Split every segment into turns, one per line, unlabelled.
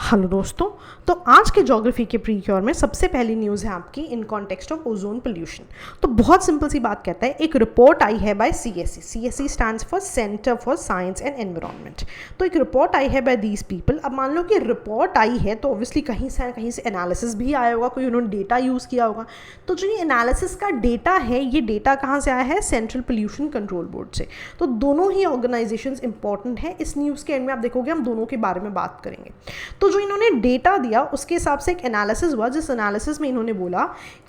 Hello दोस्तों, तो आज के ज्योग्राफी के प्रीक्योर में सबसे पहली न्यूज़ है आपकी in context of ozone pollution. तो बहुत सिंपल सी बात कहता है, एक रिपोर्ट आई है by CSE stands for centre for science and environment. तो एक रिपोर्ट आई है बाय दीज पीपल। अब मान लो कि रिपोर्ट आई है तो ऑब्वियसली कहीं से एनालिसिस भी आया होगा, कोई उन्होंने डेटा यूज़ किया होगा। तो जो ये एनालिसिस का डेटा है, ये डेटा कहाँ से आया है? सेंट्रल पोल्यूशन कंट्रोल बोर्ड से। तो दोनों ही ऑर्गेनाइजेशंस इंपॉर्टेंट है। इस न्यूज़ के एंड में आप देखोगे हम दोनों के बारे में बात करेंगे। तो जो इन्होंने डेटा दिया उसके हिसाब से एक एनालिसिस हुआ, जिस एनालिसिस में इन्होंने बोला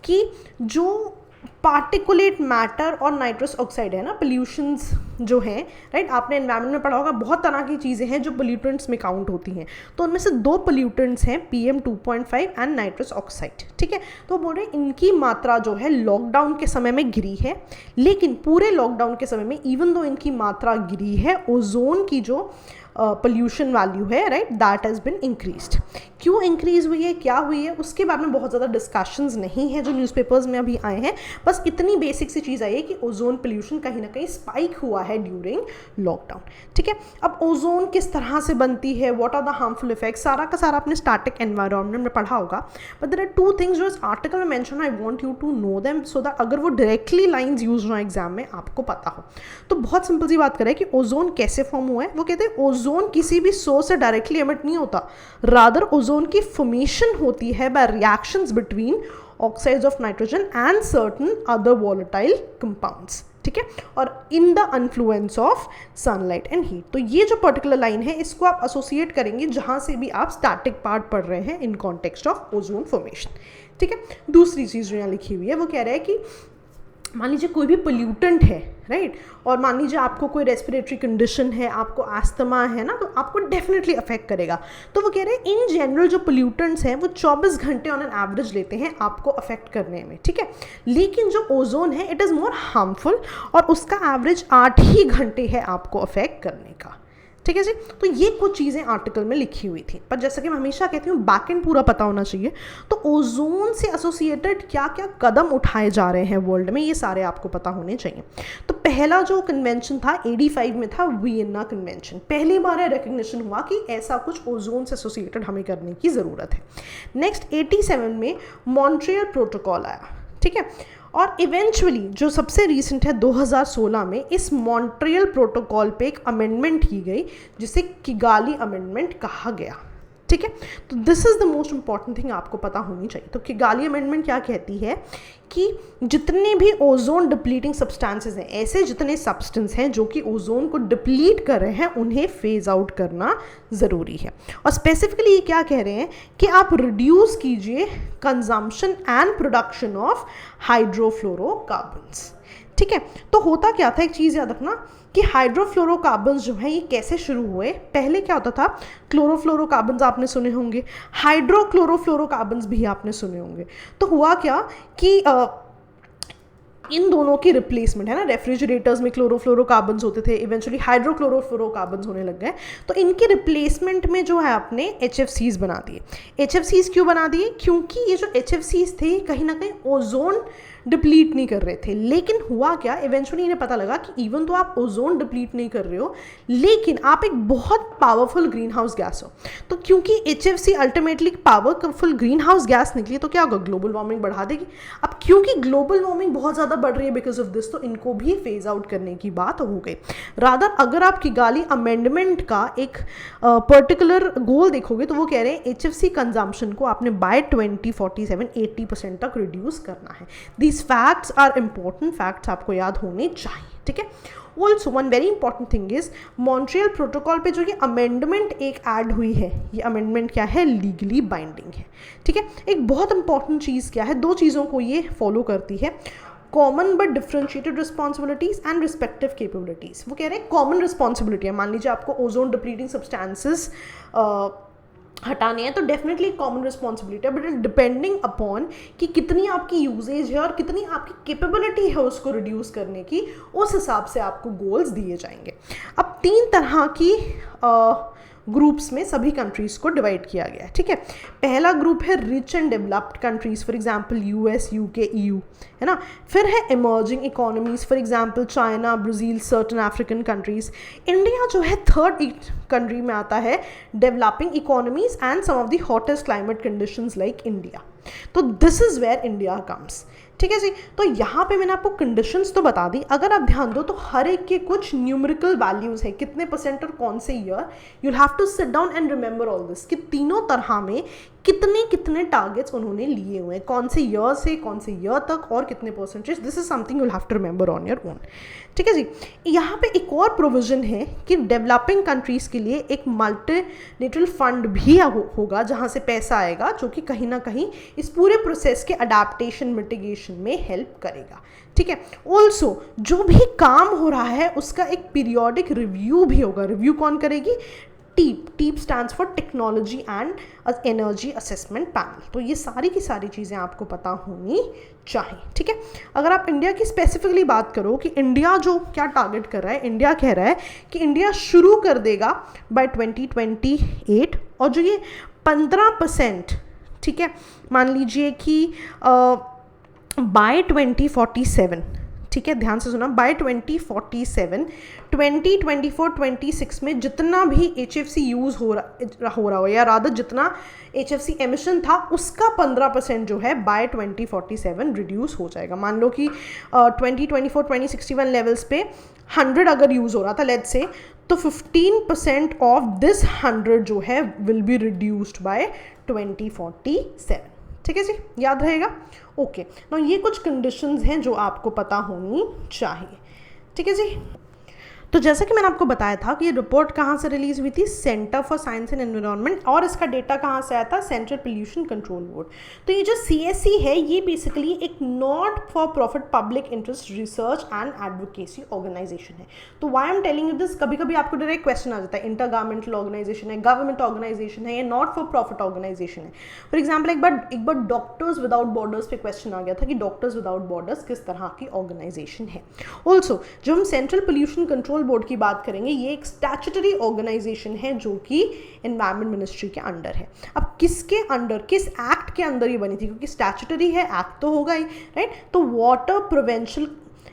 कि जो पार्टिकुलेट मैटर और नाइट्रस ऑक्साइड है ना, पोल्यूशंस जो हैं, राइट, आपने एनवायरनमेंट में पढ़ा होगा, बहुत तरह की चीज़ें हैं जो पोल्यूटेंट्स में काउंट होती हैं। तो उनमें से दो पोल्यूटेंट्स हैं PM 2.5 एंड नाइट्रस ऑक्साइड। ठीक है, तो बोल रहे इनकी मात्रा जो है लॉकडाउन के समय में गिरी है, लेकिन पूरे लॉकडाउन के समय में इवन दो इनकी मात्रा गिरी है, ओजोन की जो पोल्यूशन वैल्यू है, right, that has been increased. क्यों इंक्रीज हुई है, क्या हुई है, उसके बारे में बहुत ज़्यादा डिस्कशंस नहीं है जो न्यूज़पेपर्स में अभी आए हैं। बस इतनी बेसिक सी चीज़ आई है कि ओजोन पोल्यूशन कहीं ना कहीं स्पाइक हुआ है ड्यूरिंग लॉकडाउन। ठीक है, अब ओजोन किस तरह से बनती है, what are the harmful effects, सारा का सारा आपने स्टैटिक एनवायरनमेंट में पढ़ा होगा। But there are two things जो इस आर्टिकल में mention, I want you to know them so that अगर वो डायरेक्टली लाइंस यूज हो एग्जाम में आपको पता हो। तो बहुत सिंपल सी बात करें कि ओजोन कैसे फॉर्म हुआ है। वो कहते हैं ओजोन किसी भी सोर्स से डायरेक्टली एमिट नहीं होता, रादर ओजोन की फॉर्मेशन होती है by reactions between oxides of nitrogen and certain other volatile compounds. ठीक है, और in the influence of sunlight and heat. तो ये जो पर्टिकुलर लाइन है इसको आप एसोसिएट करेंगे जहां से भी आप स्टैटिक पार्ट पढ़ रहे हैं in context of ozone formation. ठीक है, दूसरी चीज़ जो यहाँ लिखी हुई है वो कह रहा है कि मान लीजिए कोई भी पोल्यूटेंट है, राइट, और मान लीजिए आपको कोई रेस्पिरेटरी कंडीशन है, आपको एस्थमा है ना, तो आपको डेफिनेटली अफेक्ट करेगा। तो वो कह रहे हैं इन जनरल जो पोल्यूटेंट्स हैं वो 24 घंटे ऑन एन एवरेज लेते हैं आपको अफेक्ट करने में। ठीक है, लेकिन जो ओजोन है इट इज़ मोर हार्मफुल और उसका एवरेज 8 ही घंटे है आपको अफेक्ट करने का। ठीक है जी, तो ये कुछ चीज़ें आर्टिकल में लिखी हुई थी। पर जैसा कि मैं हमेशा कहती हूँ बैक एंड पूरा पता होना चाहिए। तो ओजोन से एसोसिएटेड क्या क्या कदम उठाए जा रहे हैं वर्ल्ड में, ये सारे आपको पता होने चाहिए। तो पहला जो कन्वेंशन था 85 में था, वियना कन्वेंशन। पहली बार रिकग्निशन हुआ कि ऐसा कुछ ओजोन से एसोसिएटेड हमें करने की ज़रूरत है। नेक्स्ट 87 में मॉन्ट्रियल प्रोटोकॉल आया। ठीक है, और इवेंचुअली जो सबसे रीसेंट है 2016 में इस मॉन्ट्रियल प्रोटोकॉल पे एक अमेंडमेंट की गई जिसे किगाली अमेंडमेंट कहा गया। ठीक है, तो this is the most important thing आपको पता होनी चाहिए। तो किगाली अमेंडमेंट क्या कहती है कि जितने भी ओजोन डिप्लीटिंग सब्सटेंसेस हैं, ऐसे जितने सब्सटेंस हैं जो कि ओजोन को डिप्लीट कर रहे हैं, उन्हें फेज आउट करना ज़रूरी है। और स्पेसिफिकली ये क्या कह रहे हैं कि आप रिड्यूस कीजिए कंजम्पशन एंड प्रोडक्शन ऑफ हाइड्रोफ्लोरोकार्बन्स। ठीक है, तो होता क्या था, एक चीज़ याद रखना कि हाइड्रोफ्लोरोकार्बन्स जो है ये कैसे शुरू हुए। पहले क्या होता था, क्लोरोफ्लोरोकार्बन्स आपने सुने होंगे, हाइड्रोक्लोरोफ्लोरोकार्बन्स भी आपने सुने होंगे। तो हुआ क्या कि इन दोनों की रिप्लेसमेंट है ना, रेफ्रिजरेटर्स में क्लोरोफ्लोरोकार्बन्स होते थे, इवेंचुअली हाइड्रोक्लोरोफ्लोरोकार्बन्स होने लग गए। तो इनके रिप्लेसमेंट में जो है आपने HFCs बना दिए। HFCs क्यों बना दिए? क्योंकि ये जो HFCs थे कहीं ना कहीं ओजोन डिप्लीट नहीं कर रहे थे। लेकिन हुआ क्या, इवेंचुअली इन्हें पता लगा कि इवन तो आप ओजोन डिप्लीट नहीं कर रहे हो, लेकिन आप एक बहुत पावरफुल ग्रीन हाउस गैस हो। तो क्योंकि HFC ultimately powerful green house gas निकली, तो क्या होगा, ग्लोबल वार्मिंग बढ़ा देगी। अब क्योंकि ग्लोबल वार्मिंग बहुत ज़्यादा बढ़ रही है बिकॉज ऑफ दिस, तो इनको भी फेज आउट करने की बात हो गई। रादर अगर आप किगाली अमेंडमेंट का एक पर्टिकुलर गोल देखोगे तो वो कह रहे हैं HFC कंजम्पशन को आपने बाय 2047 80% तक रिड्यूस करना है। These facts are important facts, आपको याद होने चाहिए। ठीक है, also one very important thing is Montreal protocol पे जो ये अमेंडमेंट एक ऐड हुई है, ये अमेंडमेंट क्या है, लीगली बाइंडिंग है। ठीक है, एक बहुत इंपॉर्टेंट चीज़ क्या है, दो चीज़ों को ये फॉलो करती है, common but differentiated responsibilities and respective capabilities. वो कह रहे हैं कॉमन रिस्पॉन्सिबिलिटी है, मान लीजिए आपको ओजोन डिप्लीटिंग सब्सटेंसेस हटाने हैं तो डेफिनेटली कॉमन रिस्पॉन्सिबिलिटी है, बट इट डिपेंडिंग अपॉन कि कितनी आपकी यूजेज है और कितनी आपकी कैपेबिलिटी है उसको रिड्यूस करने की, उस हिसाब से आपको गोल्स दिए जाएंगे। अब 3 तरह की ग्रुप्स में सभी कंट्रीज़ को डिवाइड किया गया है, ठीक है। पहला ग्रुप है rich and developed countries, for example US, UK, EU, है ना। फिर है emerging economies, for example China, Brazil, certain African countries. India जो है थर्ड कंट्री में आता है, developing economies and some of the hottest climate conditions like India. तो this is where India comes, ठीक है जी। तो यहाँ पे मैंने आपको कंडीशंस तो बता दी, अगर आप ध्यान दो तो हर एक के कुछ न्यूमेरिकल वैल्यूज़ है, कितने परसेंट और कौन से year. You have to sit down and remember all this, कि तीनों तरह में कितने कितने टारगेट्स उन्होंने लिए हुए हैं, कौन से ईयर से कौन से ईयर तक और कितने percentage. This is something you have to remember on your own, ठीक है जी। यहाँ पे एक और प्रोविजन है कि डेवलपिंग कंट्रीज़ के लिए एक मल्टीलेटरल फंड भी होगा, जहाँ से पैसा आएगा जो कि कहीं ना कहीं इस पूरे प्रोसेस के अडेप्टेशन मिटिगेशन में हेल्प करेगा, ठीक है। ऑल्सो जो भी काम हो रहा है उसका एक पीरियोडिक रिव्यू भी होगा। रिव्यू कौन करेगी? TEAP stands for technology and energy assessment panel. तो ये सारी की सारी चीज़ें आपको पता होनी चाहिए, ठीक है। अगर आप इंडिया की स्पेसिफिकली बात करो कि इंडिया जो क्या टारगेट कर रहा है, इंडिया कह रहा है कि इंडिया शुरू कर देगा बाय 2028, और जो ये 15%, ठीक है, मान लीजिए कि बाय 2047, ठीक है, ध्यान से सुना, बाय 2047, 2024-26 में जितना भी HFC यूज़ हो रहा हो या रादर जितना HFC एमिशन था उसका 15% जो है बाय 2047 रिड्यूस हो जाएगा। मान लो कि 2024-2061 लेवल्स पे 100 अगर यूज़ हो रहा था लेट्स से, तो 15% ऑफ दिस 100 जो है विल बी रिड्यूस्ड बाय 2047, ठीक है जी, याद रहेगा। ओके, तो ये कुछ कंडीशंस हैं जो आपको पता होनी चाहिए, ठीक है जी। तो जैसा कि मैंने आपको बताया था कि ये रिपोर्ट कहाँ से रिलीज़ हुई थी, centre for science and environment, और इसका डेटा कहाँ से आया था, सेंट्रल पोल्यूशन कंट्रोल बोर्ड। तो ये जो CSE है ये बेसिकली एक not for profit public interest research and advocacy organisation है। तो why am telling you this, कभी कभी आपको डायरेक्ट क्वेश्चन आ जाता है, इंटर गवर्नमेंटल ऑर्गेनाइजेशन है, गवर्नमेंट ऑर्गेनाइजेशन है, या नॉट फॉर प्रॉफिट ऑर्गेनाइजेशन है। फॉर एग्जाम्पल एक बार डॉक्टर्स विदाउट बॉर्डर्स पे क्वेश्चन आ गया था कि डॉक्टर्स विदाउट बॉर्डर्स किस तरह की ऑर्गेनाइजेशन है। ऑल्सो जो हम सेंट्रल पोल्यूशन कंट्रोल बोर्ड की बात करेंगे, ये एक स्टैट्यूटरी ऑर्गेनाइजेशन है जो कि एनवायरमेंट मिनिस्ट्री के अंडर है। अब किसके अंडर, किस एक्ट के अंदर ये बनी थी, क्योंकि स्टैट्यूटरी है, एक्ट तो होगा ही, राइट। तो water prevention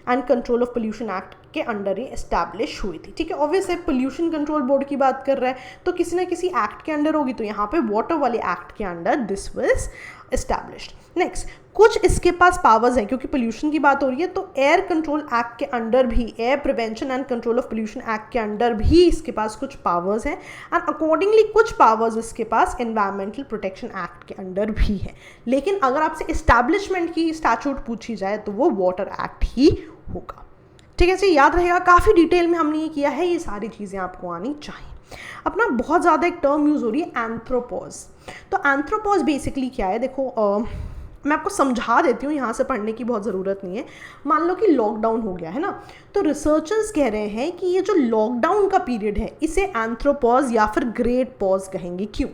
and control of pollution act के अंडर ही एस्टैब्लिश हुई थी, ठीक है। ऑब्वियस है पोल्यूशन कंट्रोल बोर्ड की बात कर रहा है तो किसी ना किसी एक्ट के अंडर होगी, तो यहाँ पे वाटर वाले एक्ट के under this was established. Next, कुछ इसके पास पावर्स हैं, क्योंकि पोल्यूशन की बात हो रही है तो एयर कंट्रोल एक्ट के अंडर भी, air prevention and control of pollution act के अंडर भी इसके पास कुछ पावर्स हैं, एंड अकॉर्डिंगली कुछ पावर्स इसके पास एनवायरमेंटल प्रोटेक्शन एक्ट के अंडर भी है। लेकिन अगर आपसे एस्टैब्लिशमेंट की स्टैट्यूट पूछी जाए तो वो वाटर एक्ट ही होगा, ठीक है जी, याद रहेगा। काफ़ी डिटेल में हमने ये किया है, ये सारी चीज़ें आपको आनी चाहिए। अपना बहुत ज़्यादा एक टर्म यूज़ हो रही है एंथ्रोपॉज। तो एंथ्रोपॉज बेसिकली क्या है, देखो मैं आपको समझा देती हूँ, यहाँ से पढ़ने की बहुत ज़रूरत नहीं है। मान लो कि लॉकडाउन हो गया है ना, तो रिसर्चर्स कह रहे हैं कि ये जो लॉकडाउन का पीरियड है इसे एंथ्रोपॉज या फिर ग्रेट पॉज कहेंगे। क्यों?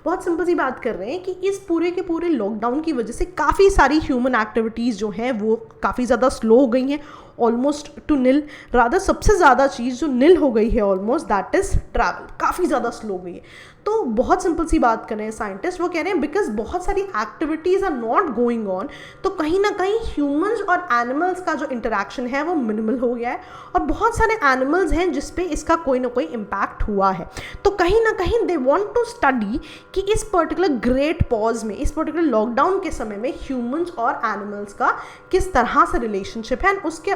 बहुत सिंपल सी बात कर रहे हैं कि इस पूरे के पूरे लॉकडाउन की वजह से काफ़ी सारी ह्यूमन एक्टिविटीज़ जो हैं वो काफ़ी ज़्यादा स्लो हो गई हैं, ऑलमोस्ट टू नील। रादर सबसे ज़्यादा चीज़ जो नील हो गई है ऑलमोस्ट, दैट इज़ ट्रैवल, काफ़ी ज़्यादा स्लो हो गई है। तो बहुत सिंपल सी बात कर रहे हैं साइंटिस्ट, वो कह रहे हैं बिकॉज बहुत सारी activities are not going on, तो कहीं ना कहीं ह्यूमंस और एनिमल्स का जो इंटरेक्शन है वो मिनिमल हो गया है, और बहुत सारे एनिमल्स हैं जिस पे इसका कोई ना कोई इम्पैक्ट हुआ है। तो कहीं ना कहीं दे वांट टू स्टडी कि इस पर्टिकुलर ग्रेट पॉज में, इस पर्टिकुलर लॉकडाउन के समय में ह्यूमंस और एनिमल्स का किस तरह से रिलेशनशिप है, उसके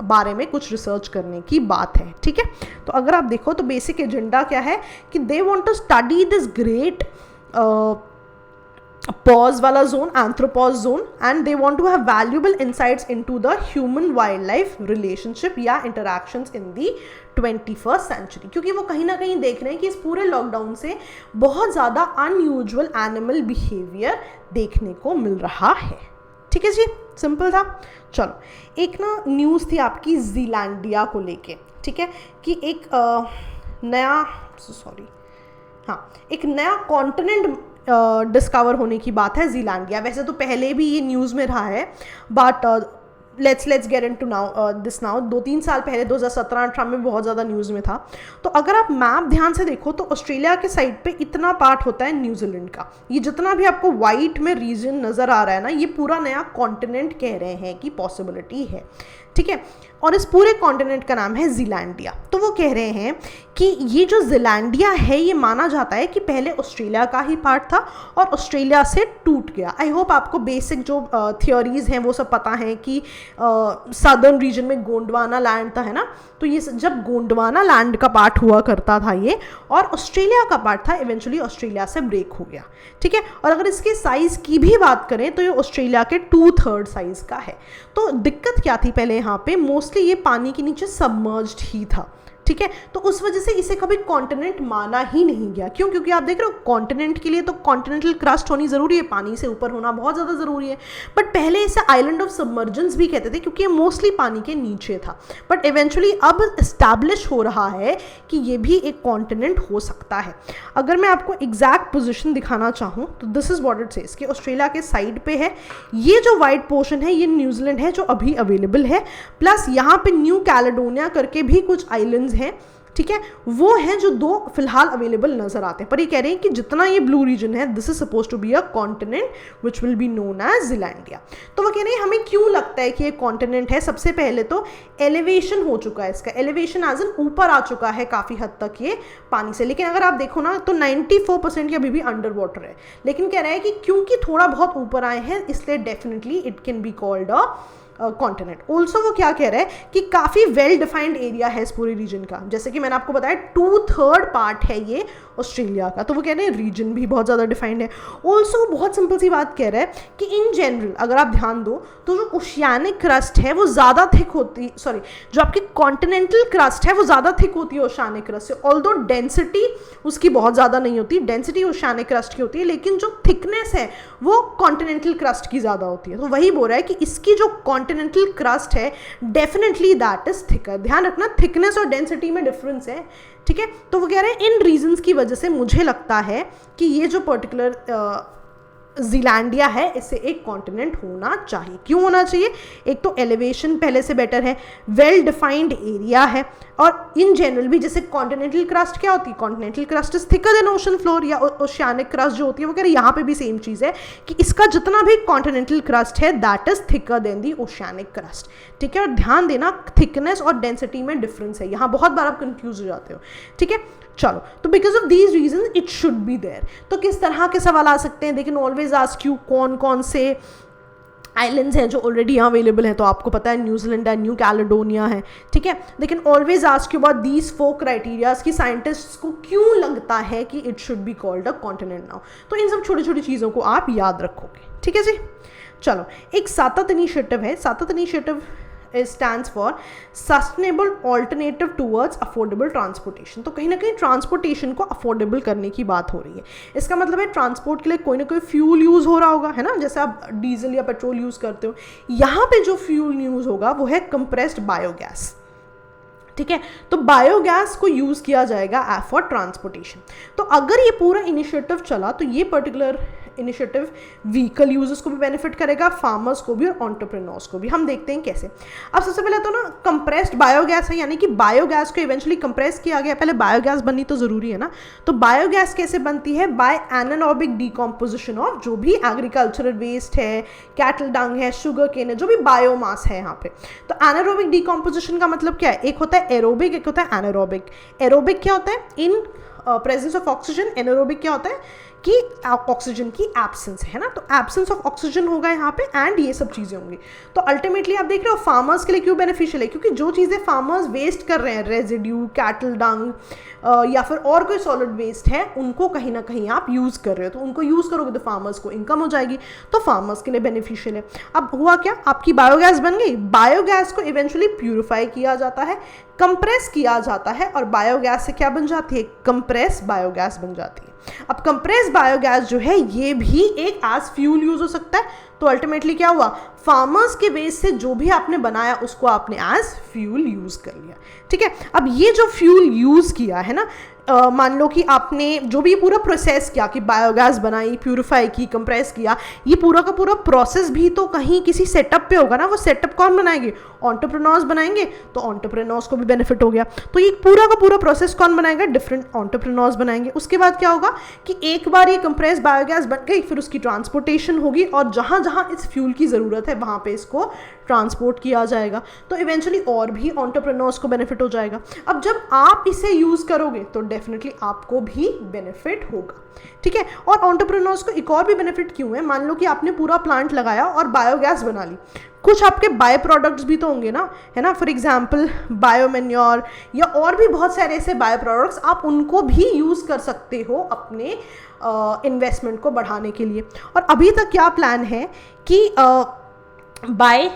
बारे में कुछ रिसर्च करने की बात है, ठीक है। तो अगर आप देखो तो बेसिक एजेंडा क्या है कि they want to study this great pause वाला zone, anthropause zone, and they want to have valuable insights into the human wild life relationship या interactions in the 21st century. क्योंकि वो कहीं ना कहीं देख रहे हैं कि इस पूरे लॉकडाउन से बहुत ज़्यादा अनयूजुअल एनिमल बिहेवियर देखने को मिल रहा है, ठीक है जी, सिंपल था। चलो, एक ना न्यूज़ थी आपकी ज़ीलैंडिया को लेके, ठीक है, कि एक एक नया कॉन्टिनेंट डिस्कवर होने की बात है ज़ीलैंडिया। वैसे तो पहले भी ये न्यूज़ में रहा है, but let's get into now this now 2-3 साल पहले 2017-18 में बहुत ज़्यादा न्यूज़ में था। तो अगर आप मैप ध्यान से देखो तो ऑस्ट्रेलिया के साइड पे इतना पार्ट होता है न्यूजीलैंड का। ये जितना भी आपको वाइट में रीजन नज़र आ रहा है ना, ये पूरा नया कॉन्टिनेंट कह रहे हैं कि पॉसिबिलिटी है, ठीक है। और इस पूरे कॉन्टिनेंट का नाम है ज़ीलैंडिया। तो वो कह रहे हैं कि ये जो ज़ीलैंडिया है ये माना जाता है कि पहले ऑस्ट्रेलिया का ही पार्ट था और ऑस्ट्रेलिया से टूट गया। आई होप आपको बेसिक जो थियोरीज हैं वो सब पता है कि सदर्न रीजन में गोंडवाना लैंड था, है ना। तो ये जब गोंडवाना लैंड का पार्ट हुआ करता था ये, और ऑस्ट्रेलिया का पार्ट था, इवेंचुअली ऑस्ट्रेलिया से ब्रेक हो गया, ठीक है। और अगर इसके साइज़ की भी बात करें तो ये ऑस्ट्रेलिया के 2/3 साइज़ का है। तो दिक्कत क्या थी पहले यहाँ पे, मोस्टली ये पानी के नीचे सबमर्ज्ड ही था, ठीक है। तो उस वजह से इसे कभी कॉन्टिनेंट माना ही नहीं गया। क्यों? क्योंकि आप देख रहे हो कॉन्टिनेंट के लिए तो कॉन्टिनेंटल क्रस्ट होनी ज़रूरी है, पानी से ऊपर होना बहुत ज़्यादा ज़रूरी है। बट पहले इसे आइलैंड ऑफ सबमर्जेंस भी कहते थे क्योंकि ये मोस्टली पानी के नीचे था। बट इवेंचुअली अब इस्टेब्लिश हो रहा है कि ये भी एक कॉन्टिनेंट हो सकता है। अगर मैं आपको एग्जैक्ट पोजिशन दिखाना चाहूँ तो this is what it says कि ऑस्ट्रेलिया के साइड पे है ये जो वाइट पोर्शन है, ये न्यूजीलैंड है जो अभी अवेलेबल है, प्लस यहाँ पे न्यू कैलेडोनिया करके भी कुछ आइलैंड्स हैं, ठीक है। वो हैं जो 2 फिलहाल अवेलेबल नजर आते हैं। पर ये कह रहे हैं कि जितना ये ब्लू रीजन है this is suppose to be a continent which will be known as Zealandia. तो वो कह रहे हैं हमें क्यों लगता है कि ये कॉन्टिनेंट है। सबसे पहले तो एलिवेशन हो चुका है इसका, एलिवेशन एज एन ऊपर आ चुका है काफ़ी हद तक ये पानी से। लेकिन अगर आप देखो ना तो 94% अभी भी अंडर वाटर है। लेकिन कह रहा है कि क्योंकि थोड़ा बहुत ऊपर आए हैं इसलिए definitely it can be called a continent. Also वो क्या कह रहा है कि काफ़ी वेल डिफाइंड एरिया है इस पूरे रीजन का। जैसे कि मैंने आपको बताया 2/3 पार्ट है ये ऑस्ट्रेलिया का। तो वो कह रहे हैं रीजन भी बहुत ज़्यादा डिफाइंड है। ऑल्सो बहुत सिंपल सी बात कह रहा है कि इन जनरल अगर आप ध्यान दो तो जो ओशियानिक क्रस्ट है वो ज़्यादा थिक होती, सॉरी जो आपकी कॉन्टिनेंटल क्रस्ट है वो ज़्यादा थिक होती है ओशियानिक क्रस्ट से। ऑल्दो डेंसिटी उसकी बहुत ज़्यादा नहीं होती, डेंसिटी ओशियानिक क्रस्ट की होती है, लेकिन जो थिकनेस है वो कॉन्टिनेंटल क्रस्ट की ज़्यादा होती है। तो वही बोल रहा है कि इसकी जो कॉन्टिनेंटल क्रस्ट है डेफिनेटली दैट इज थिकर। ध्यान रखना थिकनेस और डेंसिटी में डिफरेंस है, ठीक है। तो वो कह रहे हैं इन रीजंस की वजह से मुझे लगता है कि ये जो पर्टिकुलर ज़ीलैंडिया है इसे एक कॉन्टिनेंट होना चाहिए। क्यों होना चाहिए? एक तो एलिवेशन पहले से बेटर है, वेल डिफाइंड एरिया है, और इन जनरल भी जैसे कॉन्टिनेंटल क्रस्ट क्या होती है, continental crust is thicker than ocean floor, या ओशियानिक क्रस्ट जो होती है वो कह रहे हैं यहाँ पे भी सेम चीज़ है कि इसका जितना भी कॉन्टिनेंटल क्रस्ट है that is thicker than the oceanic crust, ठीक है। और ध्यान देना थिकनेस और डेंसिटी में डिफरेंस है, यहाँ बहुत बार आप कंफ्यूज हो जाते हो, ठीक है। चलो, तो because of these reason it should be there. तो किस तरह के सवाल आ सकते हैं, they can always ask you कौन कौन से आइलैंड्स हैं जो ऑलरेडी यहाँ अवेलेबल हैं। तो आपको पता है न्यूजीलैंड है, न्यू कैलेडोनिया है, ठीक है। दे can always ask you about these 4 criterias कि साइंटिस्ट्स को क्यों लगता है कि it should be called a continent now. तो इन सब छोटी छोटी चीज़ों को आप याद रखोगे, ठीक है जी। चलो, एक सातत इनिशिएटिव है। सातत initiative stands for sustainable alternative towards affordable transportation। तो कहीं ना कहीं ट्रांसपोर्टेशन को अफोर्डेबल करने की बात हो रही है। इसका मतलब है ट्रांसपोर्ट के लिए कोई ना कोई फ्यूल यूज़ हो रहा होगा, है ना। जैसे आप डीजल या पेट्रोल यूज़ करते हो, यहाँ पे जो फ्यूल यूज़ होगा वो है कंप्रेस्ड बायोगैस, ठीक है। तो बायोगैस को यूज़ किया जाएगा फॉर ट्रांसपोर्टेशन। तो अगर ये पूरा इनिशिएटिव चला तो ये पर्टिकुलर इनिशिएटिव व्हीकल यूजर्स को भी बेनिफिट करेगा, फार्मर्स को भी और एंटरप्रेन्योर्स को भी। हम देखते हैं कैसे। अब सबसे पहले तो ना कंप्रेस्ड बायोगैस है, यानी कि बायोगैस को इवेंचुअली कंप्रेस किया गया। पहले बायोगैस बननी तो ज़रूरी है ना। तो बायोगैस कैसे बनती है? बाय एनारोबिक डिकम्पोजिशन ऑफ जो भी एग्रीकल्चरल वेस्ट है, कैटल डंग है, शुगर केन है, जो भी बायोमास है यहाँ पे। तो एनारोबिक डिकम्पोजिशन का मतलब क्या है? एक होता है एरोबिक, एक होता है एनारोबिक। एरोबिक क्या होता है? In presence of oxygen. Anaerobic क्या होता है कि ऑक्सीजन की एब्सेंस है ना। तो एब्सेंस ऑफ ऑक्सीजन होगा यहाँ पे एंड ये सब चीज़ें होंगी। तो अल्टीमेटली आप देख रहे हो फार्मर्स के लिए क्यों बेनिफिशियल है, क्योंकि जो चीज़ें फार्मर्स वेस्ट कर रहे हैं, रेजिड्यू, कैटल डंग या फिर और कोई सॉलिड वेस्ट है, उनको कहीं ना कहीं आप यूज़ कर रहे हो। तो उनको यूज़ करोगे तो फार्मर्स को इनकम हो जाएगी, तो फार्मर्स के लिए बेनिफिशियल है। अब हुआ क्या, आपकी बायोगैस बन गई। बायोगैस को इवेंचुअली प्यूरिफाई किया जाता है, कंप्रेस किया जाता है, और बायोगैस से क्या बन जाती है? कंप्रेस बायोगैस बन जाती है। अब कंप्रेस बायोगैस जो है ये भी एक एज फ्यूल यूज हो सकता है। तो अल्टीमेटली क्या हुआ, फार्मर्स के वेस्ट से जो भी आपने बनाया उसको आपने एज फ्यूल यूज कर लिया, ठीक है। अब ये जो फ्यूल यूज किया है ना, मान लो कि आपने जो भी पूरा प्रोसेस किया कि बायोगैस बनाई, प्यूरिफाई की, कंप्रेस किया, ये पूरा का पूरा प्रोसेस भी तो कहीं किसी सेटअप पे होगा ना। वो सेटअप कौन बनाएंगे? एंटरप्रेन्योर्स बनाएंगे, तो एंटरप्रेन्योर्स को भी बेनिफिट हो गया। तो ये पूरा का पूरा प्रोसेस कौन बनाएगा? डिफरेंट एंटरप्रेन्योर्स बनाएंगे। उसके बाद क्या होगा कि एक बार ये कंप्रेस बायोगैस बन गई, फिर उसकी ट्रांसपोर्टेशन होगी और जहाँ जहाँ इस फ्यूल की ज़रूरत है वहाँ पे इसको ट्रांसपोर्ट किया जाएगा। तो इवेंचुअली और भी एंटरप्रेन्योर्स को बेनिफिट हो जाएगा। अब जब आप इसे यूज़ करोगे तो डेफिनेटली आपको भी बेनिफिट होगा, ठीक है। और एंटरप्रेन्योर्स को एक और भी बेनिफिट क्यों है? मान लो कि आपने पूरा प्लांट लगाया और बायोगैस बना ली, कुछ आपके बाय प्रोडक्ट्स भी तो होंगे ना, है ना। फॉर एग्जाम्पल बायोमेन्योर या और भी बहुत सारे ऐसे बाय प्रोडक्ट्स, आप उनको भी यूज़ कर सकते हो अपने इन्वेस्टमेंट को बढ़ाने के लिए। और अभी तक क्या प्लान है कि बाय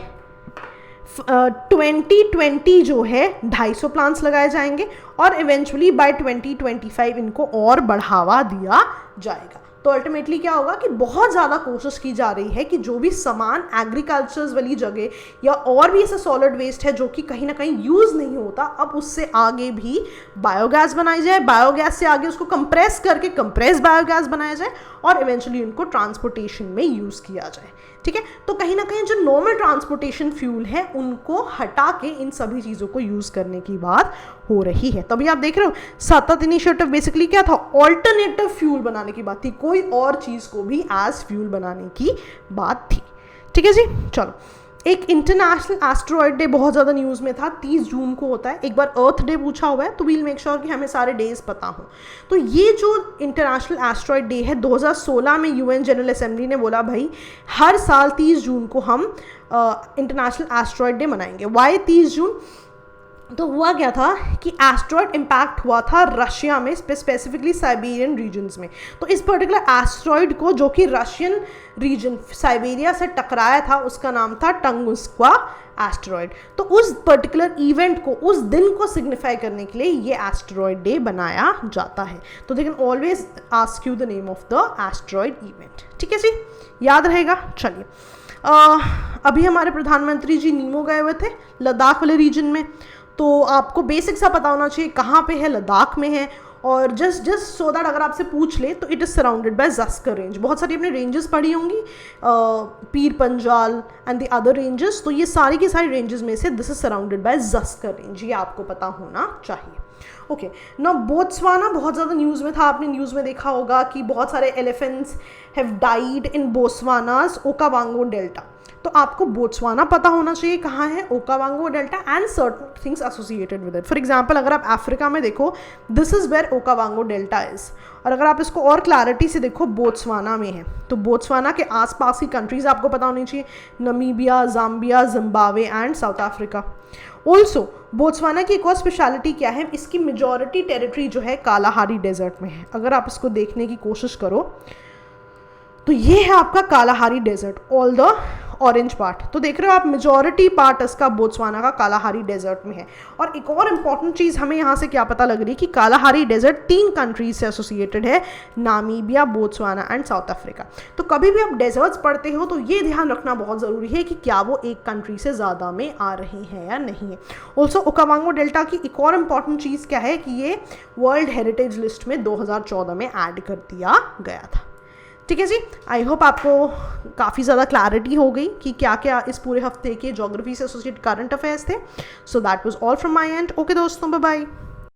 2020 जो है 250 प्लांट्स लगाए जाएंगे और इवेंचुअली बाय 2025 इनको और बढ़ावा दिया जाएगा। तो अल्टीमेटली क्या होगा कि बहुत ज़्यादा कोशिश की जा रही है कि जो भी सामान एग्रीकल्चर्स वाली जगह या और भी ऐसा सॉलिड वेस्ट है जो कि कहीं ना कहीं यूज़ नहीं होता, अब उससे आगे भी बायोगैस बनाई जाए, बायोगैस से आगे उसको कंप्रेस करके कंप्रेस बायोगैस बनाया जाए और इवेंचुअली उनको ट्रांसपोर्टेशन में यूज़ किया जाए, ठीक है। तो कहीं ना कहीं जो नॉर्मल ट्रांसपोर्टेशन फ्यूल है उनको हटा के इन सभी चीज़ों को यूज़ करने की बात हो रही है। तभी आप देख रहे हो सतत इनिशिएटिव बेसिकली क्या था? ऑल्टरनेटिव फ्यूल बनाने की बात थी, कोई और चीज़ को भी एज फ्यूल बनाने की बात थी, ठीक है जी। चलो, एक इंटरनेशनल एस्ट्रॉयड डे बहुत ज़्यादा न्यूज़ में था, 30 जून को होता है। एक बार अर्थ डे पूछा हुआ है तो वील मेक श्योर कि हमें सारे डेज पता हो। तो ये जो इंटरनेशनल एस्ट्रॉयड डे है 2016 में यूएन जनरल असेंबली ने बोला भाई हर साल 30 जून को हम इंटरनेशनल एस्ट्रॉयड डे मनाएंगे। वाई 30 जून? तो हुआ क्या था कि एस्ट्रॉयड इम्पैक्ट हुआ था रशिया में, स्पेसिफिकली साइबेरियन रीजन्स में। तो इस पर्टिकुलर एस्ट्रॉयड को जो कि रशियन रीजन साइबेरिया से टकराया था उसका नाम था टंगुस्का एस्ट्रॉयड। तो उस पर्टिकुलर इवेंट को, उस दिन को सिग्निफाई करने के लिए ये एस्ट्रॉयड डे बनाया जाता है। तो दे can always ask you the name of the asteroid event, ठीक है जी, याद रहेगा। चलिए, अभी हमारे प्रधानमंत्री जी नीमो गए हुए थे लद्दाख वाले रीजन में, तो आपको बेसिक सा पता होना चाहिए कहाँ पे है, लद्दाख में है। और जस्ट सो दैट अगर आपसे पूछ ले तो it is surrounded by Zanskar range. बहुत सारी अपने रेंजेस पढ़ी होंगी, Pir Panjal and the other ranges. तो ये सारी की सारी रेंजेस में से this is surrounded by Zanskar range, ये आपको पता होना चाहिए। ओके, ना बोत्सवाना बहुत ज़्यादा न्यूज़ में था, आपने न्यूज़ में देखा होगा कि बहुत सारे elephants have died in Botswana's Okavango Delta. तो आपको बोत्सवाना पता होना चाहिए कहाँ है, Okavango Delta and certain things associated with it. For example अगर आप अफ्रीका में देखो, this is where Okavango Delta is. और अगर आप इसको और क्लैरिटी से देखो, बोत्सवाना में है। तो बोत्सवाना के आसपास की कंट्रीज़ आपको पता होनी चाहिए, Namibia, Zambia, Zimbabwe and south Africa. Also Botswana की एक और स्पेशलिटी क्या है, इसकी मेजॉरिटी टेरिटरी जो है कालाहारी डेजर्ट में है। अगर आप इसको देखने की कोशिश करो तो ये है आपका Kalahari desert, all the orange part. तो देख रहे हो आप, मेजॉरिटी पार्ट इसका बोत्सवाना का कालाहारी डेजर्ट में है। और एक और इम्पॉर्टेंट चीज़ हमें यहाँ से क्या पता लग रही है कि कालाहारी डेजर्ट 3 कंट्रीज से एसोसिएटेड है, Namibia, Botswana and south Africa. तो कभी भी आप डेजर्ट्स पढ़ते हो तो ये ध्यान रखना बहुत ज़रूरी है कि क्या वो एक कंट्री से ज़्यादा में आ रही हैं या नहीं है। ऑल्सो ओकावांगो डेल्टा की एक और इम्पॉर्टेंट चीज़ क्या है कि ये वर्ल्ड हेरिटेज लिस्ट में 2014 में ऐड कर दिया गया था, ठीक है जी। आई होप आपको काफ़ी ज़्यादा क्लैरिटी हो गई कि क्या क्या इस पूरे हफ्ते के ज्योग्राफी से एसोसिएटेड करंट अफेयर्स थे। So that was all from my and. Okay दोस्तों, बाय बाय।